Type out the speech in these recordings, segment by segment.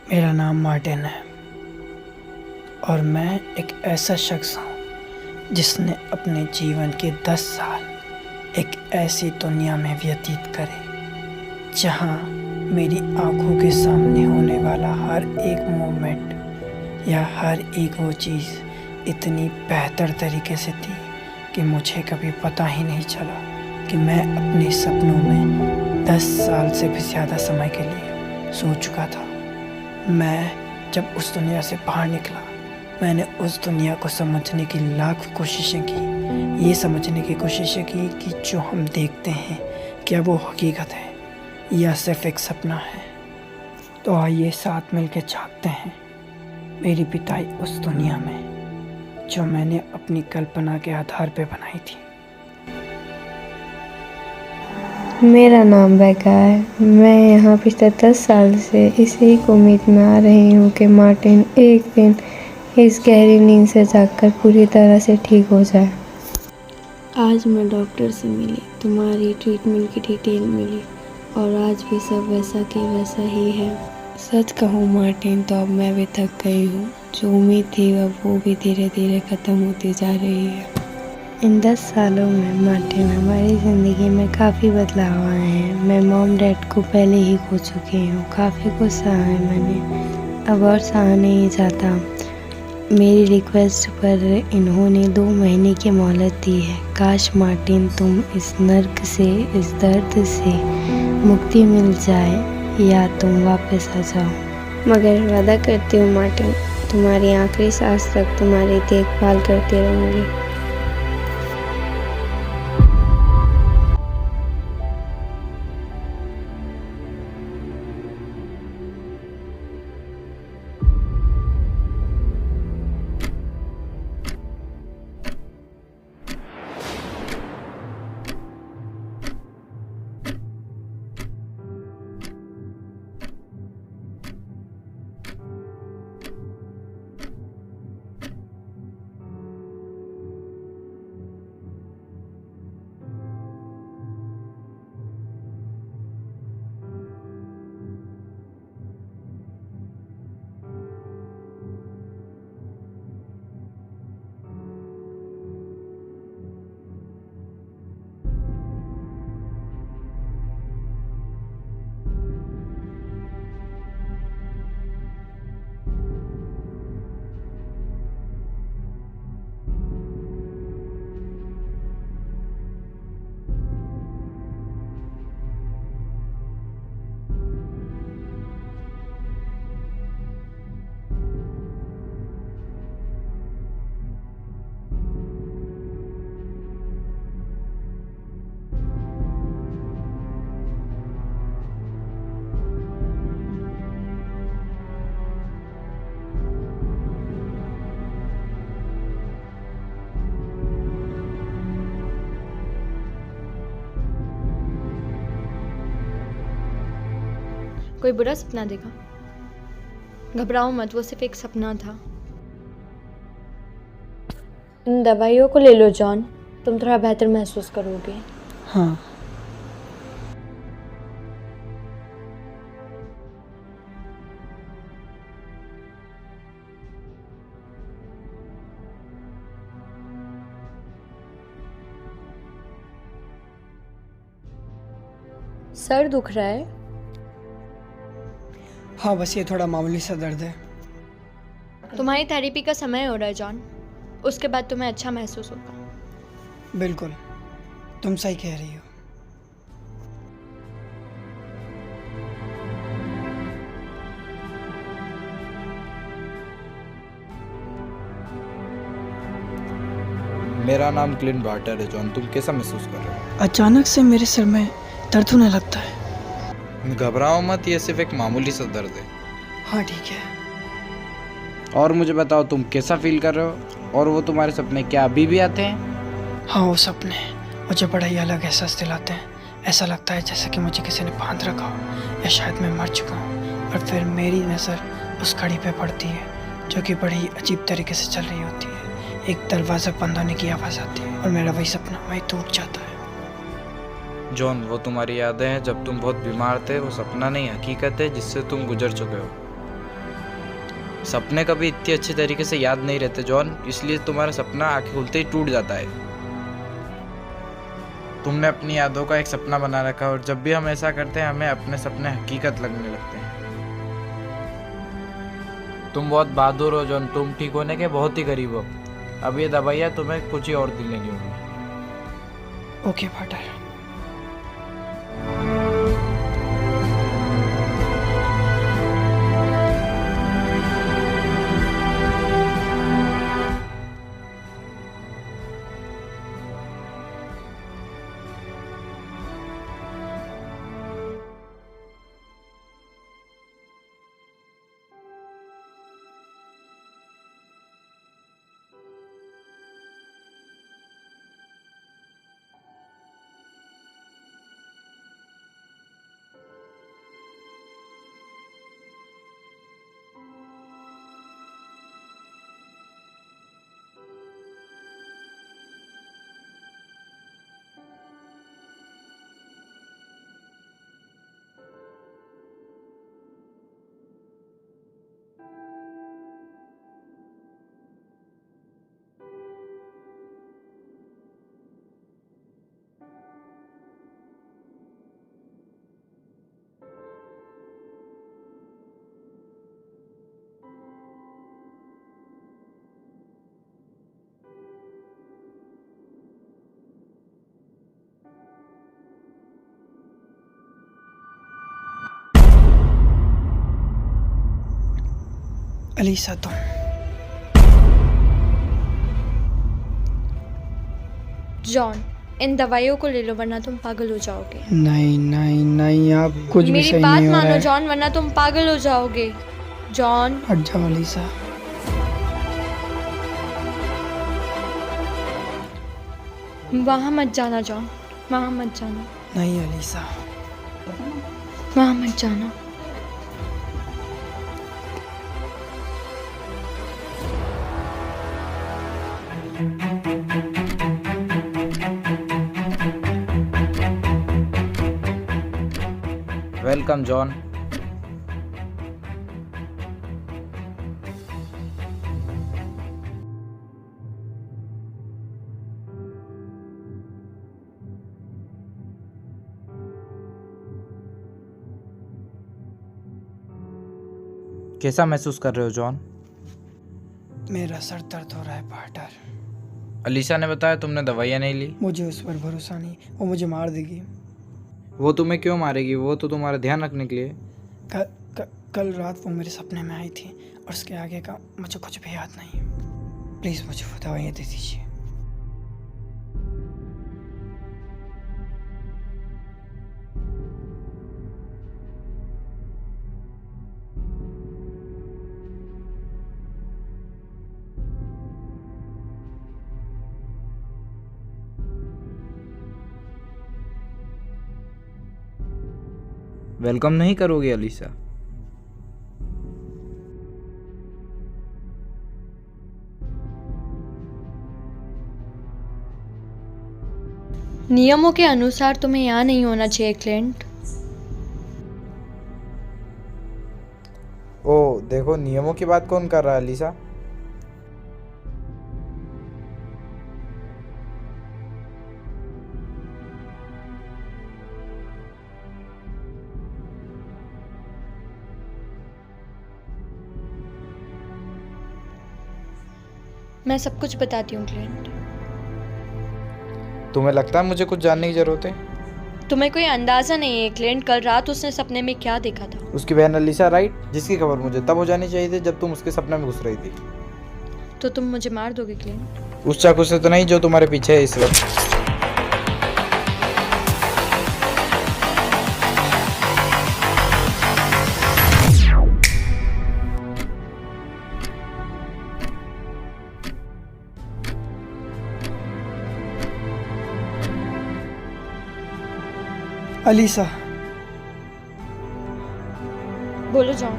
मेरा नाम मार्टिन है और मैं एक ऐसा शख्स हूँ जिसने अपने जीवन के 10 साल एक ऐसी दुनिया में व्यतीत करे जहाँ मेरी आंखों के सामने होने वाला हर एक मोमेंट या हर एक वो चीज़ इतनी बेहतर तरीके से थी कि मुझे कभी पता ही नहीं चला कि मैं अपने सपनों में 10 साल से भी ज़्यादा समय के लिए सो चुका था। मैं जब उस दुनिया से बाहर निकला, मैंने उस दुनिया को समझने की लाख कोशिशें की। ये समझने की कोशिशें की कि जो हम देखते हैं क्या वो हकीकत है या सिर्फ एक सपना है। तो आइए साथ मिलकर झांकते हैं मेरी बिताई उस दुनिया में जो मैंने अपनी कल्पना के आधार पर बनाई थी। मेरा नाम बैका है। मैं यहाँ पिछले 10 साल से इसी उम्मीद में आ रही हूँ कि मार्टिन एक दिन इस गहरी नींद से जागकर पूरी तरह से ठीक हो जाए। आज मैं डॉक्टर से मिली, तुम्हारी ट्रीटमेंट की डिटेल मिली और आज भी सब वैसा के वैसा ही है। सच कहूँ मार्टिन, तो अब मैं भी थक गई हूँ। जो उम्मीद थी अब वो भी धीरे धीरे ख़त्म होती जा रही है। इन 10 सालों में मार्टिन हमारी ज़िंदगी में काफ़ी बदलाव आए हैं। मैं मॉम डैड को पहले ही खो चुकी हूँ। काफ़ी कुछ सहा है मैंने, अब और सहा नहीं जाता। मेरी रिक्वेस्ट पर इन्होंने 2 महीने की मोहलत दी है। काश मार्टिन तुम इस नर्क से, इस दर्द से मुक्ति मिल जाए या तुम वापस आ जाओ। मगर वादा करती हूँ मार्टिन, तुम्हारी आखिरी सांस तक तुम्हारी देखभाल करती रहूँगी। कोई बुरा सपना देखा? घबराओ मत, वो सिर्फ एक सपना था। इन दवाइयों को ले लो जॉन, तुम थोड़ा बेहतर महसूस करोगे। हाँ, सर दुख रहा है? हाँ, बस ये थोड़ा मामूली सा दर्द है। तुम्हारी थेरेपी का समय हो रहा है जॉन, उसके बाद तुम्हें अच्छा महसूस होगा। बिल्कुल, तुम सही कह रही हो। मेरा नाम क्लिंट बार्टर है। जॉन, तुम कैसा महसूस कर रहे हो? अचानक से मेरे सिर में दर्द होने लगता है। घबराओ मत, ये सिर्फ एक मामूली सा दर्द है। हाँ ठीक है। और मुझे बताओ, तुम कैसा फील कर रहे हो? और वो तुम्हारे सपने क्या अभी भी आते हैं? हाँ, वो सपने मुझे बड़ा ही अलग एहसास दिलाते हैं। ऐसा लगता है जैसे कि मुझे किसी ने बांध रखा हो या शायद मैं मर चुका हूँ। और फिर मेरी नज़र उस घड़ी पे पड़ती है जो कि बड़ी अजीब तरीके से चल रही होती है। एक दरवाज़ा बंद होने की आवाज़ आती है और मेरा वही सपना वही टूट जाता है। जॉन, वो तुम्हारी यादें हैं जब तुम बहुत बीमार थे। वो सपना नहीं, हकीकत है जिससे तुम गुजर चुके हो। सपने कभी इतनी अच्छी तरीके से याद नहीं रहते जॉन, इसलिए तुम्हारा सपना आंखें खुलते ही टूट जाता है। तुमने अपनी यादों का एक सपना बना रखा है और जब भी हम ऐसा करते हैं हमें अपने सपने हकीकत लगने लगते हैं। तुम बहुत बहादुर हो जॉन, तुम ठीक होने के बहुत ही करीब हो। अब ये दवाइयाँ तुम्हें कुछ ही और दिन लेनी होगी। Okay partner. अलीसा तुम जॉन, इन दवाइयों को ले लो वरना तुम पागल हो जाओगे। नहीं नहीं नहीं, आप कुछ भी मेरी सही बात नहीं हो रहा मानो है। जॉन, वरना तुम पागल हो जाओगे। जॉन, हट जाओ अलीसा। वहाँ मत जाना जॉन, वहाँ मत जाना, नहीं अलीसा। वहाँ मत जाना। Welcome John. कैसा महसूस कर रहे हो जॉन? मेरा सर दर्द हो रहा है पार्टनर। अलीसा ने बताया तुमने दवाइयाँ नहीं ली। मुझे उस पर भरोसा नहीं, वो मुझे मार देगी। वो तुम्हें क्यों मारेगी? वो तो तुम्हारा ध्यान रखने के लिए। कल रात वो मेरे सपने में आई थी और उसके आगे का मुझे कुछ भी याद नहीं। प्लीज़ मुझे वो दवाइयाँ दे दीजिए। वेलकम नहीं करोगे अलीसा? नियमों के अनुसार तुम्हें यहाँ नहीं होना चाहिए क्लिंट। ओ देखो, नियमों की बात कौन कर रहा है अलीसा? मैं सब कुछ बताती हूँ क्लिंट। तुम्हें लगता है मुझे कुछ जानने की जरूरत है? तुम्हें कोई अंदाजा नहीं है क्लिंट, कल रात उसने सपने में क्या देखा था। उसकी बहन अलीसा, राइट? जिसकी खबर मुझे तब हो जानी चाहिए थी जब तुम उसके सपने में घुस रही थी। तो तुम मुझे मार दोगे क्लिंट? उस चाकू से तो नहीं जो तुम्हारे पीछे है इस वक्त। अलीसा, बोलो जॉन।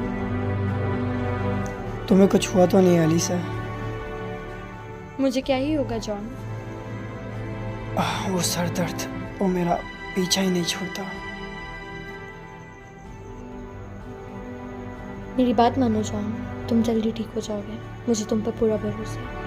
तुम्हें कुछ हुआ तो नहीं अलीसा? मुझे क्या ही होगा जॉन? वो सर दर्द, वो मेरा पीछा ही नहीं छोड़ता। मेरी बात मानो जॉन, तुम जल्दी ठीक हो जाओगे, मुझे तुम पर पूरा भरोसा है।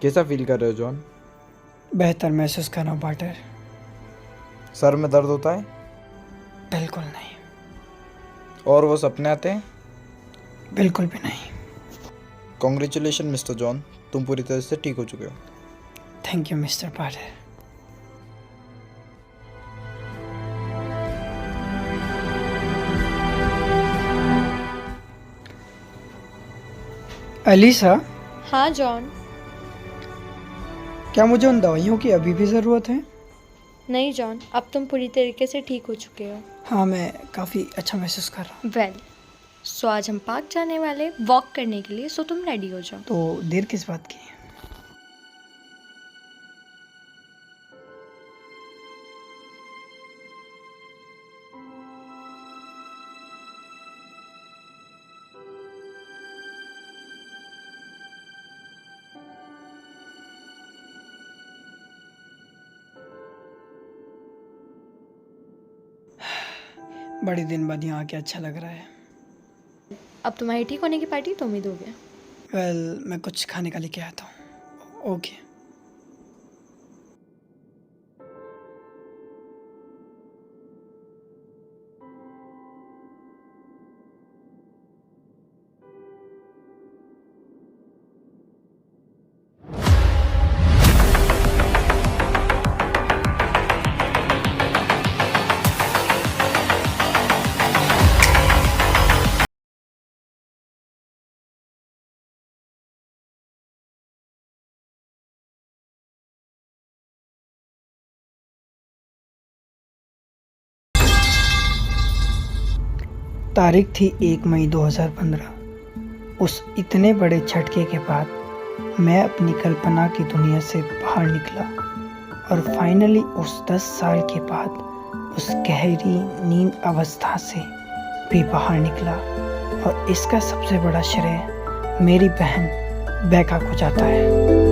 कैसा फील कर रहे हो जॉन? बेहतर महसूस कर रहा हूँ पार्टनर। सर में दर्द होता है? बिल्कुल नहीं, और वो सपने आते हैं? बिल्कुल भी नहीं। कॉन्ग्रेचुलेशन मिस्टर जॉन, तुम पूरी तरह से ठीक हो चुके हो। Thank you mister partner. Alisa, हाँ जॉन। क्या मुझे उन दवाइयों की अभी भी ज़रूरत है? नहीं जॉन, अब तुम पूरी तरीके से ठीक हो चुके हो। हाँ, मैं काफ़ी अच्छा महसूस कर रहा हूँ। वेल, सो आज हम पार्क जाने वाले वॉक करने के लिए, सो तुम रेडी हो जाओ। तो देर किस बात की? बड़े दिन बाद यहाँ आके अच्छा लग रहा है। अब तुम्हारी ठीक होने की पार्टी तुम ही दोगे। वेल, मैं कुछ खाने का लेके आता हूँ। ओके। तारीख थी 1 मई 2015। उस इतने बड़े झटके के बाद मैं अपनी कल्पना की दुनिया से बाहर निकला और फाइनली उस 10 साल के बाद उस गहरी नींद अवस्था से भी बाहर निकला। और इसका सबसे बड़ा श्रेय मेरी बहन बैका को जाता है।